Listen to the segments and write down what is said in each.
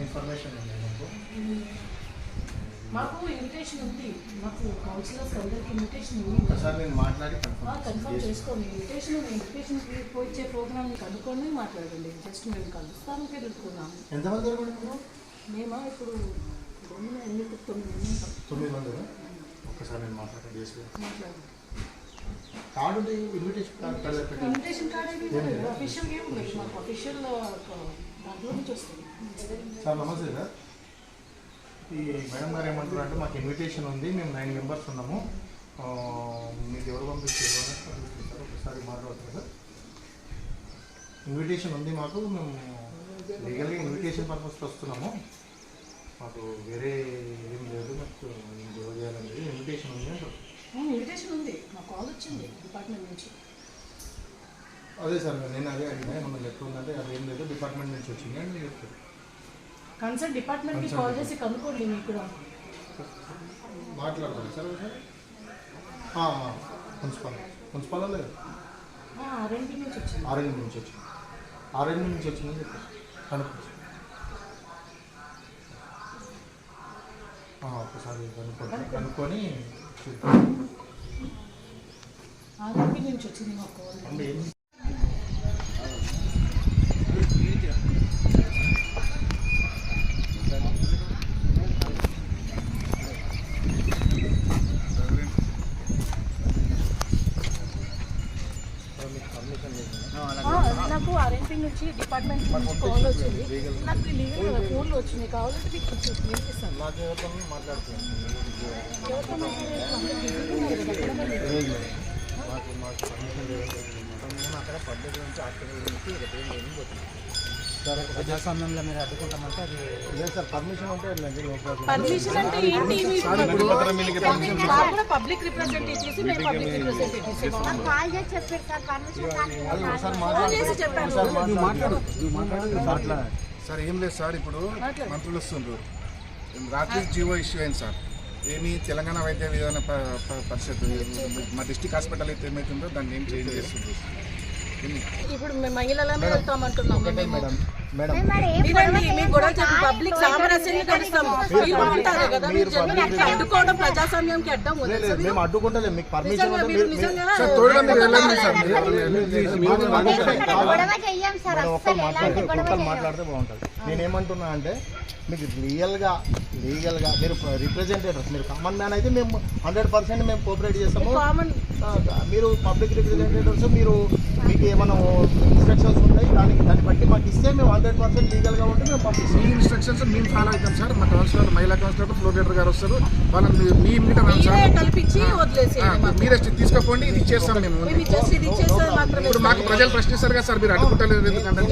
Information మాకు invitation ఉంది, మాకు కౌన్సిలర్స్ అందరికి ఇన్విటేషన్ ఉంది. సార్ నేను మాట్లాడి కన్ఫర్మ్ చేసుకోండి. ఇన్విటేషన్కి పోయిచ్చే ప్రోగ్రామ్ కనుక్కొని మాట్లాడండి. జస్ట్ మేము కలుస్తానికి ఎదుర్కొన్నాము. ఎంతమంది మేమా ఇప్పుడు 9 మంది. ఒక్కసారి నేను మాట్లాడండి. కార్డు ఇన్విటేషన్ కార్డ్ అనేది అఫీషియల్ ఏమి ఉండదు, మాకు అఫీషియల్ దాంట్లో నుంచి వస్తుంది. సార్ నమస్తే సార్. ఈ మేడం గారు ఏమంటారు అంటే మాకు ఇన్విటేషన్ ఉంది, మేము 9 మెంబర్స్ ఉన్నాము, మీకు ఎవరు పంపించారు సార్ ఒకసారి మాట్లాడుతున్నారు సార్. ఇన్విటేషన్ ఉంది మాకు, మేము లీగల్గా ఇన్విటేషన్ పర్పస్కి వస్తున్నాము, మాకు వేరే ఏం లేదు, మాకు ఎవరు చేయాలనేది ఇన్విటేషన్ ఉంది అంటారు. ఇన్విటేషన్ ఉంది, మాకు కాల్ వచ్చింది డిపార్ట్మెంట్ నుంచి. అదే సార్ నేను అదే అడిగినా, ఏమన్నా లెటర్ ఉందంటే అది ఏం లేదు డిపార్ట్మెంట్ నుంచి వచ్చింది అని చెప్తారు. కన్సర్న్ డిపార్ట్మెంట్కి కాల్ చేసి కనుక్కోండి. మీకు కూడా మాట్లాడతారు సార్ మున్సిపల్ లేదు ఆర్ఎన్బి నుంచి వచ్చింది. ఆర్ఎన్బి నుంచి వచ్చిందని చెప్పారు. ఒకసారి కనుక్కొని ఆర్ఎన్బి నుంచి వచ్చింది మాకు కాల్. నాకు ఆర్ఎన్పి నుంచి డిపార్ట్మెంట్ నుంచి కాల్ వచ్చింది, నాకు లీగల్ ఫోన్లో వచ్చినాయి, కావాలంటే మీకు వినిపిస్తాను. ప్రజాస్వామ్యంలో మీరు అడ్డుకుంటామంటే అది లేదు సార్. పర్మిషన్ అంటే పర్మిషన్ అంటే ఏంటి? పబ్లిక్ రిప్రజెంటేటివ్స్, మేము పబ్లిక్ రిప్రజెంటేటివ్స్ సార్ ఏం లేదు సార్. ఇప్పుడు మంత్రులు వస్తుండ్రు, రాత్రి జీవో ఇష్యూ అయింది సార్. ఏమి తెలంగాణ వైద్య విధాన పరిషత్ మా డిస్ట్రిక్ట్ హాస్పిటల్ అయితే ఏమవుతుందో దాన్ని ఏం చేంజ్ చేస్తుంది. ఇప్పుడు మేము మహిళలమే వెళ్తామంటున్నాం. పబ్లిక్ సామరస్యాన్ని కలుస్తాము. అడ్డుకోవడం ప్రజాస్వామ్యంకి అడ్డం. మేము అడ్డుకుంటలేము, మీకు పర్మిషన్ మాట్లాడితే బాగుంటుంది. నేనేమంటున్నా అంటే మీకు లీగల్గా మీరు రిప్రజెంటేటివ్స్, మీరు కామన్ మ్యాన్ అయితే మేము 100% మేము కోఆపరేట్ చేస్తాము. మీరు పబ్లిక్ రిప్రజెంటేటివ్స్, మీకు ఏమైనా ఇన్స్ట్రక్షన్స్ ఉంటాయి, దాన్ని బట్టి మాకు ఇస్తే మేము 100% లీగల్గా ఉంటే మేము పంపిస్తాం. మీ ఇన్స్ట్రక్షన్స్ మేము ఫాలో అవుతాం సార్. మా కౌన్సిలర్, మహిళా కౌన్సిలర్, ఫ్లోర్ లీడర్ గారు వస్తారు, వాళ్ళని మీ మీరే తీసుకపోండి, ఇది ఇచ్చేస్తాం మేము. ఇప్పుడు మాకు ప్రజలు ప్రశ్నిస్తారు కదా సార్, మీరు అడ్డుకుంటలేదు ఎందుకంటే.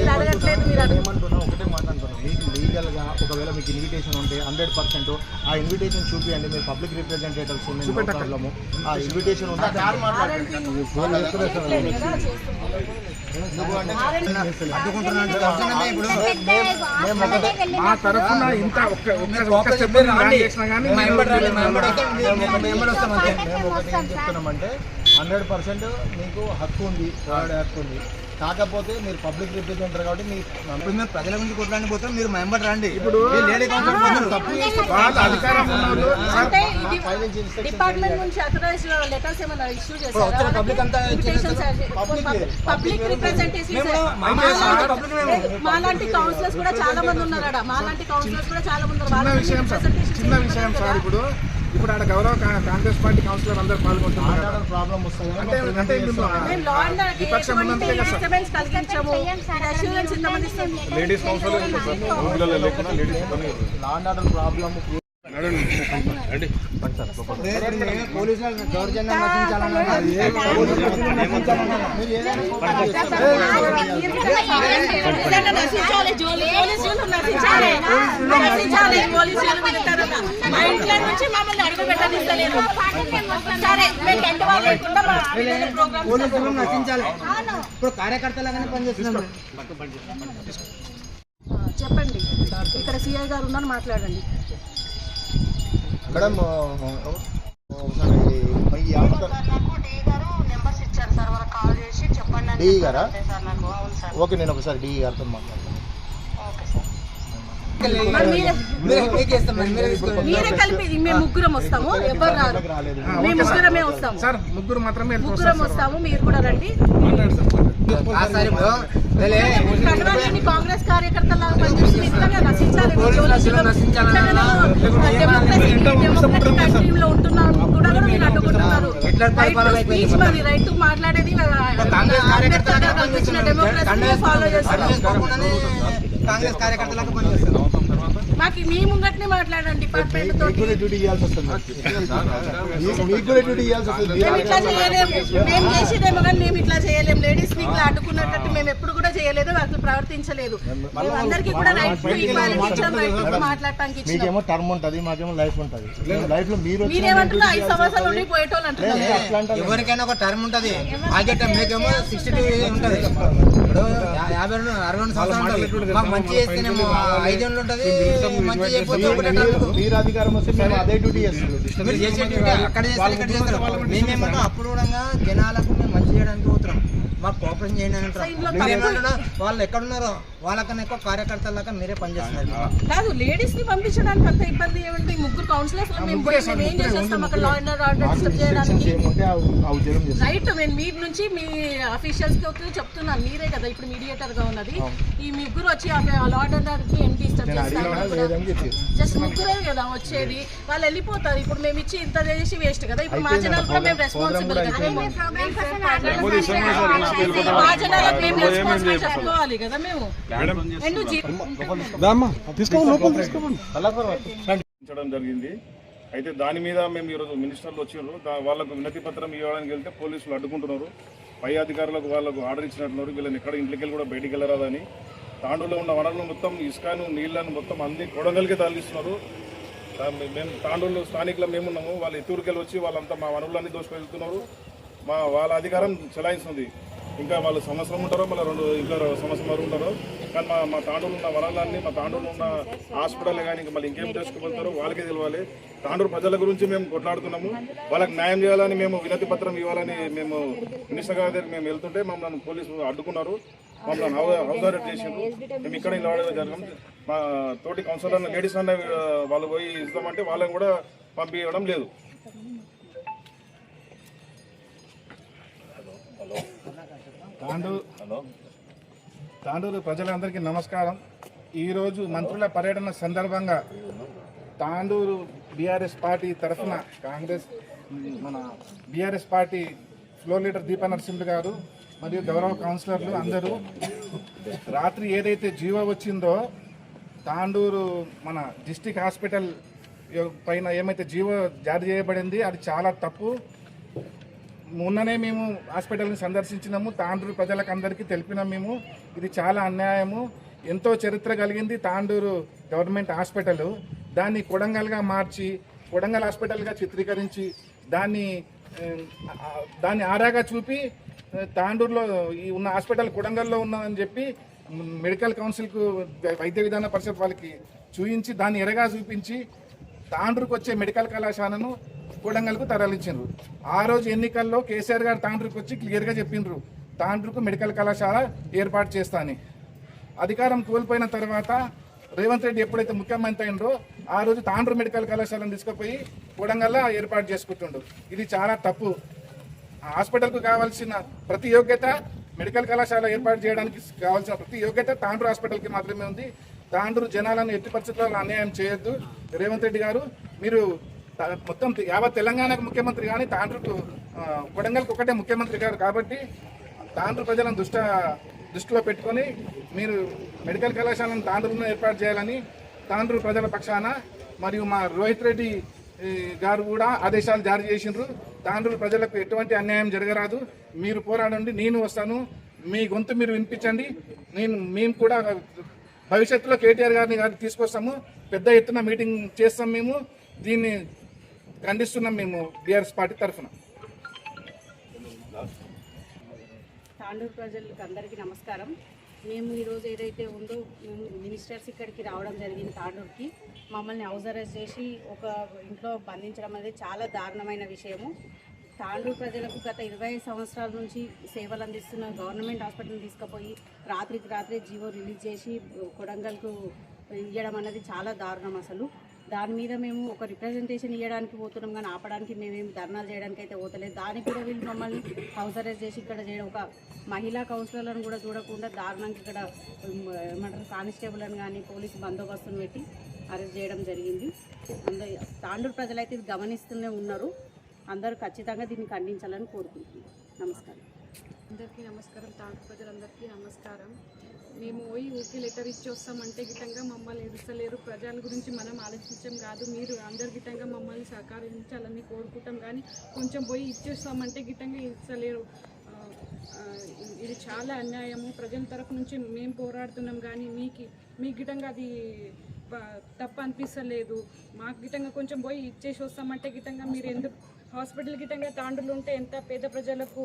ఏమంటున్నా ఒకటే మాట అంటున్నాం, మీకు లీగల్గా ఒకవేళ మీకు ఇన్విటేషన్ ఉంటే 100% ఆ ఇన్విటేషన్ చూపియండి. మీరు పబ్లిక్ రిప్రజెంటేటివ్స్ ప్రాబ్లము ఆ ఇన్విటేషన్ ఉంటే మా తరఫున ఇంత చెప్తున్నామంటే 100% మీకు హక్కు ఉంది, హక్కు ఉంది. కాకపోతే మీరు పబ్లిక్ రిప్రజెంటర్ కాబట్టి మేము ప్రజల గురించి కొట్టడానికి పోతాం, మీరు మెంబర్ రండి. ఇప్పుడు డిపార్ట్మెంట్ నుంచి అథరైజ్డ్ లెటర్స్ ఏమైనా ఇష్యూ చేస్తారా? పబ్లిక్ రిప్రజెంటేటివ్స్ మాలాంటి కౌన్సిలర్స్ కూడా చాలా మంది ఉన్నారు. చిన్న విషయం సార్. ఇప్పుడు ఆడ గౌరవ కాంగ్రెస్ పార్టీ కౌన్సిలర్ అందరూ పాల్గొంటున్నారు. ప్రాబ్లం వస్తుంది అంటే ladies councillor law and order problem పోలీసులు దౌర్జన్యం నశించాలన్నా పోలీసులు నశించాలి. ఇప్పుడు కార్యకర్తలాగానే పనిచేస్తున్నాం. చెప్పండి, ఇక్కడ సిఐ గారు ఉన్నారు, మాట్లాడండి. మేడం డిఈ గారా? ఓకే, నేను ఒకసారి డిఈ గారితో మాట్లాడతాను. మీరే కలిపి మేము ముగ్గురం వస్తాము, ఎవరు రాదు, మేము ముగ్గురమే వస్తాము సార్ ముగ్గురు మాత్రమే ముగ్గురం వస్తాము, మీరు కూడా రండి. కాంగ్రెస్ కార్యకర్తలాగా పనిచేసి ఇట్లాగే నశించాలి, కంట్రీలో ఉంటున్నారు కూడా మీరు అడ్డుకుంటున్నారు. రైట్ మాట్లాడేది అంబేద్కర్ గారు కల్పించిన డెమోక్రసీ ఫాలో చేస్తున్నారు. కాంగ్రెస్ కార్యకర్తలకు పనిచేస్తారు. మాకు మీ ముంగట్నే మాట్లాడండి డిపార్ట్మెంట్ తోటి. మేము ఇట్లా చేయలేము, మేము చేసేదేమో కానీ మేము ఇట్లా చేయలేము. లేడీస్ ని ఇట్లా అడ్డుకున్నట్టు మేము ఎప్పుడు కూడా చేయలేదు, అసలు ప్రవర్తించలేదు. మేము అందరికీ కూడా రైట్ ఈక్వాలిటీ ఇచ్చాం, రైట్ మాట్లాడటానికి ఇచ్చాము. టర్మ్ ఉంటుంది, మాకేమో లైఫ్ ఉంటుంది. లైఫ్ లో మీరేమంటున్నారు 5 సంవత్సరాలు ఉండి పోయేటోళ్ళు అంటున్నారు. ఎవరికైనా ఒక టర్మ్ ఉంటది, మీకేమో 62 ఉంటది. ఇప్పుడు 50-62 సంవత్సరాలు మాకు మంచి చేస్తేనేమో 5 ఏళ్ళు ఉంటది, మంచి చేయకపోతే ఒకటే టర్మ్. మీరు అధికారం వస్తే మేము అదే డ్యూటీ చేస్తాం. మీరు చేసే డ్యూటీ అక్కడ చేస్తారు, ఇక్కడ చేస్తారు. మేమేమన్నా అప్పుడు కూడా జనాలకు మేము మంచి చేయడానికి పోతున్నాం, మాకు కోఆపరేషన్ చేయండి అని అంటారు. వాళ్ళు ఎక్కడున్నారో వాళ్ళకన్నా ఎక్కువ కార్యకర్తలాగా మీరే పనిచేస్తున్నారు. కాదు, లేడీస్ ని పంపించడానికి అంత ఇబ్బంది ఏమిటి? ముగ్గురు కౌన్సిలర్స్ మేము ఏం చేసేస్తాం అక్కడ లా అండ్ ఆర్డర్ డిస్టర్బ్ చేయడానికి? రైట్, నేను మీ నుంచి మీ అఫీషియల్స్ కి చెప్తున్నాను, మీరే కదా ఇప్పుడు మీడియేటర్ గా ఉన్నది. ఈ ముగ్గురు వచ్చి లా అండ్ ఆర్డర్ కి ఏం డిస్టర్బ్ చేస్తారు? జస్ట్ ముగ్గురే కదా వచ్చేది, వాళ్ళు వెళ్ళిపోతారు. ఇప్పుడు మేము ఇచ్చి ఇంత చేసి వేస్ట్ కదా. ఇప్పుడు మా జనాలు కూడా మేము రెస్పాన్సిబుల్ కదా, మా జనాలకు మేము రెస్పాన్సిబుల్ చెప్పుకోవాలి కదా. మేము జరిగింది. అయితే దాని మీద మేము ఈరోజు మినిస్టర్లు వచ్చినారు, వాళ్ళకు వినతి పత్రం ఇవ్వడానికి వెళ్తే పోలీసులు అడ్డుకుంటున్నారు. పై అధికారులకు వాళ్ళకు ఆర్డర్ ఇచ్చినట్టున్నారు, వీళ్ళని ఎక్కడ ఇంటికి వెళ్ళి కూడా బయటికి వెళ్ళరాదని. తాండూరులో ఉన్న వనరులు మొత్తం ఇసుకను నీళ్లను మొత్తం అంది కొడంగల్కి తరలిస్తున్నారు. మేము తాండూరులో స్థానికులు మేమున్నాము, వాళ్ళు ఎత్తూరుకెళ్ళి వచ్చి వాళ్ళంతా మా వనరులన్నీ దోచుకెళ్తున్నారు. వాళ్ళ అధికారం చెలాయిస్తుంది. ఇంకా వాళ్ళు సంవత్సరం ఉంటారో మళ్ళీ ఇంకా సంవత్సరం వరకు ఉంటారో, కానీ మా తాండూరు ఉన్న వనరులన్నీ, మా తాండూరులో ఉన్న హాస్పిటల్ కానీ ఇంకా మళ్ళీ ఇంకేం చేసుకుపోతారో వాళ్ళకే తెలియాలి. తాండూరు ప్రజల గురించి మేము కొట్లాడుతున్నాము, వాళ్ళకి న్యాయం చేయాలని మేము వినతి పత్రం ఇవ్వాలని మేము మినిస్టర్ గారి దగ్గర మేము వెళ్తుంటే మమ్మల్ని పోలీసులు అడ్డుకున్నారు, మమ్మల్ని హౌస్ చేసిండ్రు. మేము ఇక్కడ ఇలా జరగం. మా తోటి కౌన్సిలర్ లేడీస్ అన్న వాళ్ళు పోయి ఇస్తామంటే వాళ్ళని కూడా పంపించడం లేదు. తాండూరు ప్రజలందరికీ నమస్కారం. ఈరోజు మంత్రుల పర్యటన సందర్భంగా తాండూరు బీఆర్ఎస్ పార్టీ తరఫున మన BRS party floor leader Deepa Narasimha గారు మరియు గౌరవ కౌన్సిలర్లు అందరూ రాత్రి ఏదైతే జీవో వచ్చిందో తాండూరు మన డిస్టిక్ హాస్పిటల్ పైన ఏమైతే జీవో జారీ చేయబడింది అది చాలా తప్పు. మొన్ననే మేము హాస్పిటల్ని సందర్శించినాము, తాండూరు ప్రజలకు అందరికీ తెలిపినాం. మేము ఇది చాలా అన్యాయము, ఎంతో చరిత్ర కలిగింది తాండూరు గవర్నమెంట్ హాస్పిటల్. దాన్ని కొడంగల్గా మార్చి కొడంగల్ హాస్పిటల్గా చిత్రీకరించి దాన్ని ఆరాగా చూపి తాండూరులో ఉన్న హాస్పిటల్ కొడంగల్లో ఉన్నదని చెప్పి మెడికల్ కౌన్సిల్కు వైద్య విధాన పరిషత్ వాళ్ళకి చూపించి దాన్ని ఎరగా చూపించి తాండూరుకు వచ్చే మెడికల్ కళాశాలను కొడంగల్కు తరలించారు. ఆ రోజు ఎన్నికల్లో కేసీఆర్ గారు తాండూరుకు వచ్చి క్లియర్గా చెప్పిండ్రు తాండూరుకు మెడికల్ కళాశాల ఏర్పాటు చేస్తా అని. అధికారం కోల్పోయిన తర్వాత రేవంత్ రెడ్డి ఎప్పుడైతే ముఖ్యమంత్రి అయినరో ఆ రోజు తాండూరు మెడికల్ కళాశాలను తీసుకుపోయి కొడంగల్లో ఏర్పాటు చేసుకుంటుండ్రు. ఇది చాలా తప్పు. హాస్పిటల్కు కావాల్సిన ప్రతి యోగ్యత, మెడికల్ కళాశాల ఏర్పాటు చేయడానికి కావాల్సిన ప్రతి యోగ్యత తాండూరు హాస్పిటల్కి మాత్రమే ఉంది. తాండూరు జనాలను ఎట్టి పరిస్థితుల్లో అన్యాయం చేయొద్దు. రేవంత్ రెడ్డి గారు, మీరు మొత్తం యావత్ తెలంగాణకు ముఖ్యమంత్రి కానీ తాండూరుకు కొడంగల్కి ఒకటే ముఖ్యమంత్రి గారు కాబట్టి తాండూరు ప్రజలను దృష్టిలో పెట్టుకొని మీరు మెడికల్ కళాశాలను తాండూరులో ఏర్పాటు చేయాలని తాండూరు ప్రజల పక్షాన మరియు మా రోహిత్ రెడ్డి గారు కూడా ఆదేశాలు జారీ చేసిండ్రు. తాండూరు ప్రజలకు ఎటువంటి అన్యాయం జరగరాదు, మీరు పోరాడండి, నేను వస్తాను, మీ గొంతు మీరు వినిపించండి. మేము కూడా భవిష్యత్తులో కేటీఆర్ గారిని తీసుకొస్తాము, పెద్ద ఎత్తున మీటింగ్ చేస్తాం. మేము దీన్ని ఖండిస్తున్నాం మేము బీఆర్ఎస్ పార్టీ తరఫున. తాండూరు ప్రజలకు అందరికీ నమస్కారం. మేము ఈరోజు ఏదైతే ఉందో మేము మినిస్టర్స్ ఇక్కడికి రావడం జరిగింది తాండూరుకి. మమ్మల్ని హౌస్ అరెస్ట్ చేసి ఒక ఇంట్లో బంధించడం అనేది చాలా దారుణమైన విషయము. తాండూరు ప్రజలకు గత 25 సంవత్సరాల నుంచి సేవలు అందిస్తున్న గవర్నమెంట్ హాస్పిటల్ని తీసుకుపోయి రాత్రికి రాత్రే జీవో రిలీజ్ చేసి కొడంగల్కు ఇవ్వడం అన్నది చాలా దారుణం అసలు. దాని మీద మేము ఒక రిప్రజెంటేషన్ ఇవ్వడానికి పోతున్నాం కానీ ఆపడానికి మేమేమి ధర్నాలు చేయడానికి అయితే పోతలేదు. దానికి కూడా వీళ్ళు మమ్మల్ని హౌస్ అరెస్ట్ చేసి ఇక్కడ చేయడం, ఒక మహిళా కౌన్సిలర్లను కూడా చూడకుండా దారుణంగా ఇక్కడ ఏమంటారు కానిస్టేబుల్ని కానీ పోలీసు బందోబస్తును పెట్టి అరెస్ట్ చేయడం జరిగింది. తాండూరు ప్రజలైతే ఇది గమనిస్తూనే ఉన్నారు. అందరూ ఖచ్చితంగా దీన్ని ఖండించాలని కోరుకుంటున్నాం. నమస్కారం. అందరికీ నమస్కారం. తాండూరు ప్రజలందరికీ నమస్కారం. మేము పోయి ఊరికి లెటర్ ఇచ్చి వస్తామంటే గిట్టంగా మమ్మల్ని ఎదుర్చలేరు. ప్రజల గురించి మనం ఆలోచించాం కాదు, మీరు అందరి గిట్టంగా మమ్మల్ని సహకరించాలని కోరుకుంటాం. కానీ కొంచెం పోయి ఇచ్చేస్తామంటే గిట్టంగా ఇచ్చలేరు. ఇది చాలా అన్యాయము. ప్రజల తరఫు నుంచి మేము పోరాడుతున్నాం కానీ మీ గిట్టంగా అది తప్పు అనిపిస్తలేదు. మాకు గిట్టంగా కొంచెం పోయి ఇచ్చేసి వస్తామంటే గిట్టంగా మీరు ఎందుకు హాస్పిటల్ గిట్టంగా తాండూరులో ఉంటే ఎంత పేద ప్రజలకు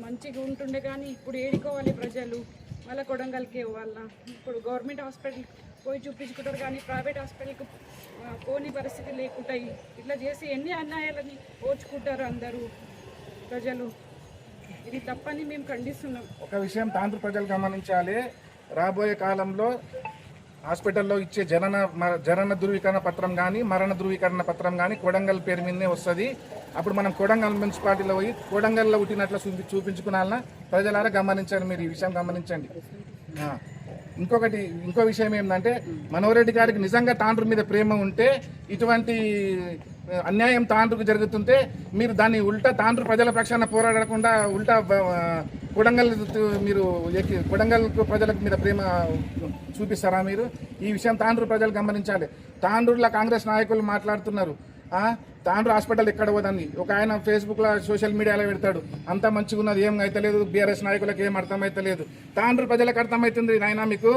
మంచిగా ఉంటుండే. కానీ ఇప్పుడు ఏడుకోవాలి ప్రజలు, వాళ్ళ కొడంగల్కి వాళ్ళ ఇప్పుడు గవర్నమెంట్ హాస్పిటల్ పోయి చూపించుకుంటారు కానీ ప్రైవేట్ హాస్పిటల్కి పోని పరిస్థితి లేకుంటాయి. ఇట్లా చేసి ఎన్ని అన్యాయాలని ఓర్చుకుంటారు అందరూ ప్రజలు. ఇది తప్పని మేము ఖండిస్తున్నాం. ఒక విషయం తాండూరు ప్రజలు గమనించాలి. రాబోయే కాలంలో హాస్పిటల్లో ఇచ్చే జనన ధృవీకరణ పత్రం కానీ మరణ ధృవీకరణ పత్రం కానీ కొడంగల్ పేరు మీదనే వస్తుంది. అప్పుడు మనం కొడంగల్ మున్సిపాలిటీలో పోయి కొడంగల్లో పుట్టినట్లు చూపించుకున్నాలన్నా ప్రజలారా గమనించండి. మీరు ఈ విషయం గమనించండి. ఇంకో విషయం ఏంటంటే మనోహర్ రెడ్డి గారికి నిజంగా తాండూరు మీద ప్రేమ ఉంటే ఇటువంటి అన్యాయం తాండూరుకు జరుగుతుంటే మీరు దాన్ని ఉల్టా తాండూరు ప్రజల పక్షాన పోరాడకుండా ఉల్టా కొడంగల్ ప్రజలకు మీద ప్రేమ చూపిస్తారా మీరు? ఈ విషయం తాండూరు ప్రజలు గమనించాలి. తాండూరులో కాంగ్రెస్ నాయకులు మాట్లాడుతున్నారు, తాండూరు హాస్పిటల్ ఎక్కడ పోదని. ఒక ఆయన ఫేస్బుక్లో సోషల్ మీడియాలో పెడతాడు, అంతా మంచిగా ఉన్నది, ఏం అయితలేదు, బీఆర్ఎస్ నాయకులకు ఏం అర్థమైతలేదు. తాండూరు ప్రజలకు అర్థమవుతుంది నాయన, మీకు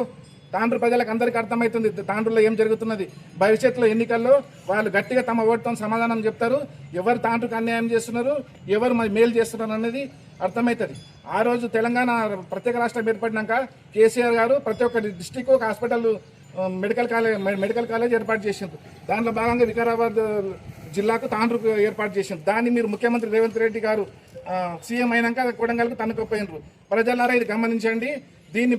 తాండూరు ప్రజలకు అందరికీ అర్థమవుతుంది తాండూరులో ఏం జరుగుతున్నది. భవిష్యత్తులో ఎన్నికల్లో వాళ్ళు గట్టిగా తమ ఓటుతో సమాధానం చెప్తారు. ఎవరు తాండూరుకు అన్యాయం చేస్తున్నారు, ఎవరు మేలు చేస్తున్నారు అనేది అర్థమవుతుంది. ఆ రోజు తెలంగాణ ప్రత్యేక రాష్ట్రం ఏర్పడినాక కేసీఆర్ గారు ప్రతి ఒక్క డిస్టిక్ ఒక హాస్పిటల్ మెడికల్ కాలేజ్ ఏర్పాటు చేసింది. దాంట్లో భాగంగా వికారాబాద్ జిల్లాకు తాండూరుకు ఏర్పాటు చేసింది. దాన్ని మీరు ముఖ్యమంత్రి రేవంత్ రెడ్డి గారు సీఎం అయినాక కొడంగల్కు తన్నుకుపోయినారు. ప్రజలారా ఇది గమనించండి. దీన్ని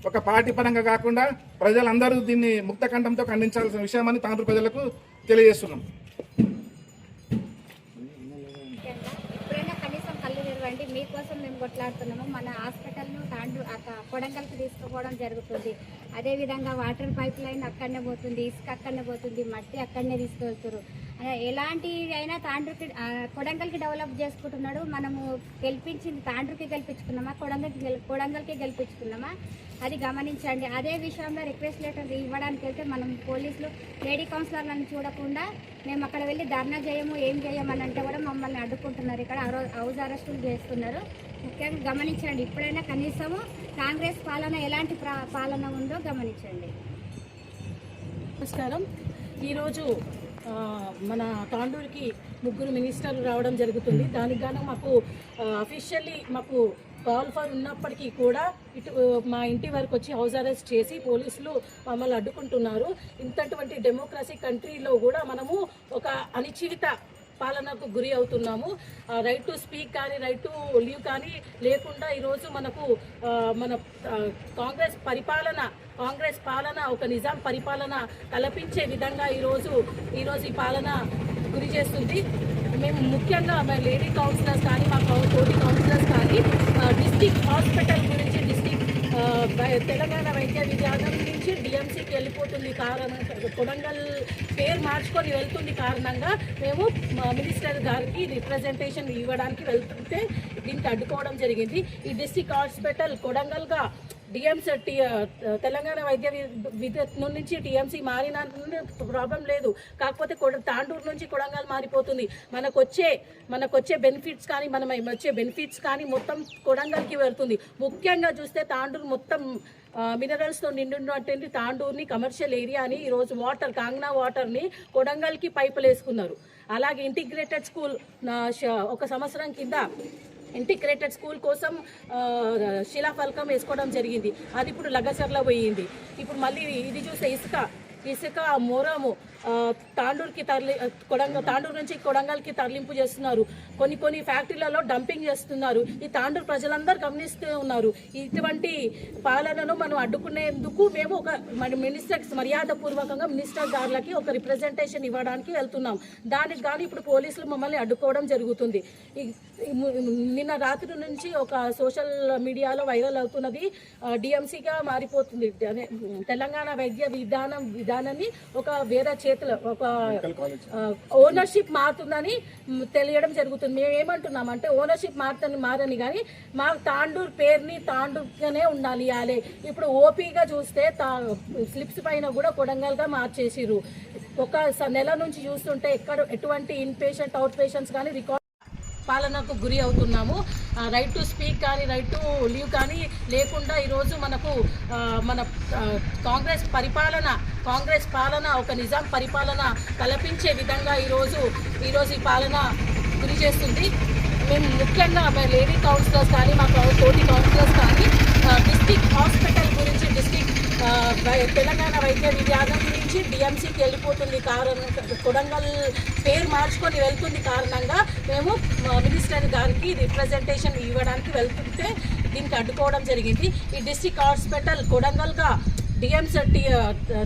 ఒక పార్టీ పరంగా కాకుండా ప్రజలందరూ దీన్ని ముక్త కంఠంతో ఖండించాల్సిన విషయం అని తాండూరు ప్రజలకు తెలియజేస్తున్నాం. ఎప్పుడైనా కనీసం కళ్ళు తెరవండి, మీకోసం మేము కొట్లాడుతున్నాము. మన హాస్పిటల్ను కొడంగల్కి తీసుకుపోవడం జరుగుతుంది. అదేవిధంగా వాటర్ పైప్ లైన్ అక్కడనే పోతుంది, ఇసుక అక్కడనే పోతుంది, మట్టి అక్కడనే తీసుకువెళ్తారు. ఎలాంటి అయినా తాండూరుకి కొడంగల్కి డెవలప్ చేసుకుంటున్నాడు. మనము గెలిపించింది తాండూరుకి గెలిపించుకున్నామా, కొడంగల్కి గెలిపించుకున్నామా, అది గమనించండి. అదే విషయంలో రిక్వెస్ట్ లెటర్ ఇవ్వడానికి వెళ్తే మనం పోలీసులు లేడీ కౌన్సిలర్లను చూడకుండా మేము అక్కడ వెళ్ళి ధర్నా చేయము, ఏం చేయమని అంటే కూడా మమ్మల్ని అడ్డుకుంటున్నారు. ఇక్కడ హౌస్ అరెస్టులు చేస్తున్నారు. ముఖ్యంగా గమనించండి. ఇప్పుడైనా కనీసము కాంగ్రెస్ పాలన ఎలాంటి పాలన ఉందో గమనించండి. నమస్కారం. ఈరోజు మన తాండూరుకి 3 మినిస్టర్లు రావడం జరుగుతుంది. దానికి గాను మాకు అఫీషియల్లీ మాకు కాల్ ఫర్ ఉన్నప్పటికీ కూడా మా ఇంటి వరకు వచ్చి హౌస్ అరెస్ట్ చేసి పోలీసులు మమ్మల్ని అడ్డుకుంటున్నారు. ఇంతటువంటి డెమోక్రసీ కంట్రీలో కూడా మనము ఒక అనిశ్చిత పాలనకు గురి అవుతున్నాము. రైట్ టు స్పీక్ కానీ రైట్ టు లీవ్ కానీ లేకుండా ఈరోజు మనకు మన కాంగ్రెస్ పాలన ఒక నిజాం పరిపాలన కల్పించే విధంగా ఈరోజు ఈ పాలన గురి చేస్తుంది. మేము ముఖ్యంగా మా లేడీ కౌన్సిలర్స్ కానీ మా తోటి కౌన్సిలర్స్ కానీ డిస్ట్రిక్ట్ హాస్పిటల్ గురించి తెలంగాణ వైద్య విధానం నుంచి డిఎంసీకి వెళ్ళిపోతుంది కొడంగల్ పేరు మార్చుకొని వెళ్తుంది కారణంగా మేము మినిస్టర్ గారికి రిప్రజెంటేషన్ ఇవ్వడానికి వెళ్తుంటే దీనికి అడ్డుకోవడం జరిగింది. ఈ డిస్ట్రిక్ట్ హాస్పిటల్ కొడంగల్గా డిఎంసీ తెలంగాణ వైద్య విధానం నుంచి టీఎంసీ మారిన ప్రాబ్లం లేదు. కాకపోతే తాండూరు నుంచి కొడంగల్ మారిపోతుంది. మనకు వచ్చే బెనిఫిట్స్ కానీ మొత్తం కొడంగల్కి వెళ్తుంది. ముఖ్యంగా చూస్తే తాండూరు మొత్తం మినరల్స్తో నిండున్నటువంటి తాండూరుని కమర్షియల్ ఏరియాని ఈరోజు కాంగ్నా వాటర్ని కొడంగల్కి పైపులు వేసుకున్నారు. అలాగే ఇంటిగ్రేటెడ్ స్కూల్ ఒక సంవత్సరం కింద ఇంటిగ్రేటెడ్ స్కూల్ కోసం శిలాఫలకం వేసుకోవడం జరిగింది. అది ఇప్పుడు లగచర్ల పోయింది. ఇప్పుడు మళ్ళీ ఇది చూస్తే ఇసుక మొరము తాండూరుకి తాండూరు నుంచి కొడంగల్కి తరలింపు చేస్తున్నారు. కొన్ని ఫ్యాక్టరీలలో డంపింగ్ చేస్తున్నారు. ఈ తాండూరు ప్రజలందరూ గమనిస్తూ ఉన్నారు. ఇటువంటి పాలనను మనం అడ్డుకునేందుకు మేము ఒక మినిస్టర్ మర్యాదపూర్వకంగా మినిస్టర్ గారులకి ఒక రిప్రజెంటేషన్ ఇవ్వడానికి వెళ్తున్నాం. దానికి కానీ ఇప్పుడు పోలీసులు మమ్మల్ని అడ్డుకోవడం జరుగుతుంది. నిన్న రాత్రి నుంచి ఒక సోషల్ మీడియాలో వైరల్ అవుతున్నది డిఎంసీగా మారిపోతుంది. తెలంగాణ వైద్య విధానాన్ని ఒక వేరే చేతులు ఒక ఓనర్షిప్ మారుతుందని తెలియడం జరుగుతుంది. మేము ఏమంటున్నామంటే ఓనర్షిప్ మారని కానీ మా తాండూరు పేరుని తాండూరుగానే ఉండాలి. ఇప్పుడు ఓపీగా చూస్తే స్లిప్స్ పైన కూడా కొడంగల్గా మార్చేసిర్రు. ఒక నెల నుంచి చూస్తుంటే ఎటువంటి ఇన్ పేషెంట్ అవుట్ పేషెంట్స్ కానీ రికార్డ్ పాలనకు గురి అవుతున్నాము. రైట్ టు స్పీక్ కానీ రైట్ టు లీవ్ కానీ లేకుండా ఈరోజు మనకు మన కాంగ్రెస్ పాలన ఒక నిజాం పరిపాలన కల్పించే విధంగా ఈరోజు ఈ పాలన గురి చేస్తుంది. మేము ముఖ్యంగా లేడీ కౌన్సిలర్స్ కానీ మా తోటి కౌన్సిలర్స్ కానీ డిస్ట్రిక్ట్ హాస్పిటల్ గురించి తెలంగాణ వైద్య విధానం నుంచి డిఎంసీకి వెళ్ళిపోతుంది కొడంగల్ పేరు మార్చుకొని వెళ్తుంది కారణంగా మేము మినిస్టర్ గారికి రిప్రజెంటేషన్ ఇవ్వడానికి వెళ్తుంటే దీనికి అడ్డుకోవడం జరిగింది. ఈ డిస్ట్రిక్ట్ హాస్పిటల్ కొడంగల్గా డిఎంసీ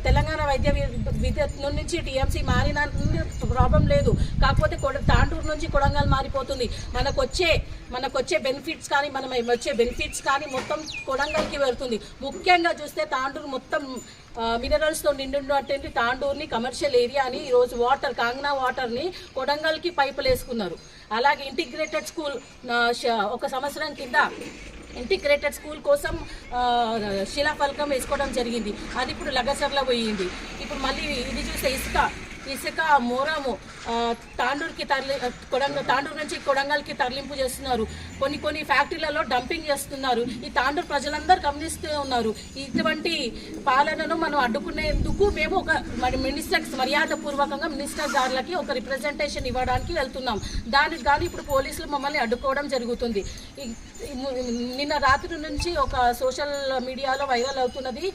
తెలంగాణ వైద్య విధానం నుంచి టీఎంసీ మారిన ప్రాబ్లం లేదు. కాకపోతే తాండూరు నుంచి కొడంగల్ మారిపోతుంది. మనకొచ్చే బెనిఫిట్స్ కానీ మొత్తం కొడంగల్కి వెళ్తుంది. ముఖ్యంగా చూస్తే తాండూరు మొత్తం మినరల్స్తో నిండున్నటువంటి తాండూరుని కమర్షియల్ ఏరియాని ఈరోజు కాంగ్నా వాటర్ని కొడంగల్కి పైపులు వేసుకున్నారు. అలాగే ఇంటిగ్రేటెడ్ స్కూల్ ఒక సంవత్సరం కింద ఇంటిగ్రేటెడ్ స్కూల్ కోసం శిలాఫలకం వేసుకోవడం జరిగింది. అది ఇప్పుడు లగసర్లో పోయింది. ఇప్పుడు మళ్ళీ ఇది చూస్తే ఇసుక మోరము తాండూరు నుంచి కొడంగల్కి తరలింపు చేస్తున్నారు. కొన్ని ఫ్యాక్టరీలలో డంపింగ్ చేస్తున్నారు. ఈ తాండూరు ప్రజలందరూ గమనిస్తూ ఉన్నారు. ఇటువంటి పాలనను మనం అడ్డుకునేందుకు మేము ఒక మినిస్టర్ మర్యాదపూర్వకంగా మినిస్టర్ గారులకి ఒక రిప్రజెంటేషన్ ఇవ్వడానికి వెళ్తున్నాం. దానికి కానీ ఇప్పుడు పోలీసులు మమ్మల్ని అడ్డుకోవడం జరుగుతుంది. నిన్న రాత్రి నుంచి ఒక సోషల్ మీడియాలో వైరల్ అవుతున్నది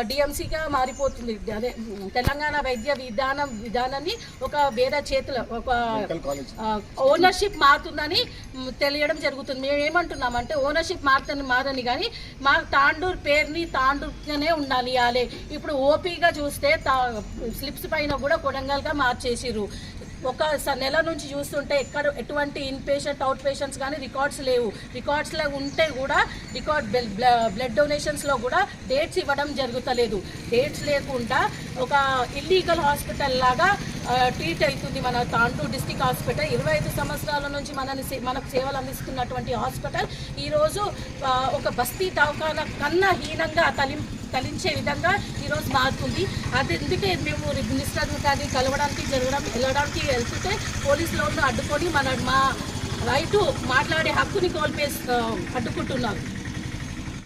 డిఎంసీగా మారిపోతుంది. తెలంగాణ వైద్య విధానాన్ని ఒక వేరే చేతులు ఒక ఓనర్షిప్ మారుతుందని తెలియడం జరుగుతుంది. మేము ఏమంటున్నామంటే ఓనర్షిప్ మారని కానీ మా తాండూరు పేరుని తాండూరుగానే ఉండాలి. ఇప్పుడు ఓపీగా చూస్తే స్లిప్స్ పైన కూడా కొడంగల్గా మార్చేసిర్రు. ఒక నెల నుంచి చూస్తుంటే ఎటువంటి ఇన్ పేషెంట్ అవుట్ పేషెంట్స్ కానీ రికార్డ్స్లో ఉంటే కూడా బ్లడ్ డొనేషన్స్లో కూడా డేట్స్ ఇవ్వడం జరుగుతలేదు. డేట్స్ లేకుండా ఒక ఇల్లీగల్ హాస్పిటల్ లాగా ట్రీట్ అవుతుంది మన తాండూరు డిస్ట్రిక్ట్ హాస్పిటల్. 25 సంవత్సరాల నుంచి మనకు సేవలు అందిస్తున్నటువంటి హాస్పిటల్ ఈరోజు ఒక బస్తీ దవాఖానా కన్నా హీనంగా తలించే విధంగా ఈరోజు మారుతుంది. అందుకే మేము మినిస్టర్ గారిని వెళ్ళడానికి వెళ్తుంటే పోలీసులు అడ్డుకొని మా రైతు మాట్లాడే హక్కుని అడ్డుకుంటున్నారు.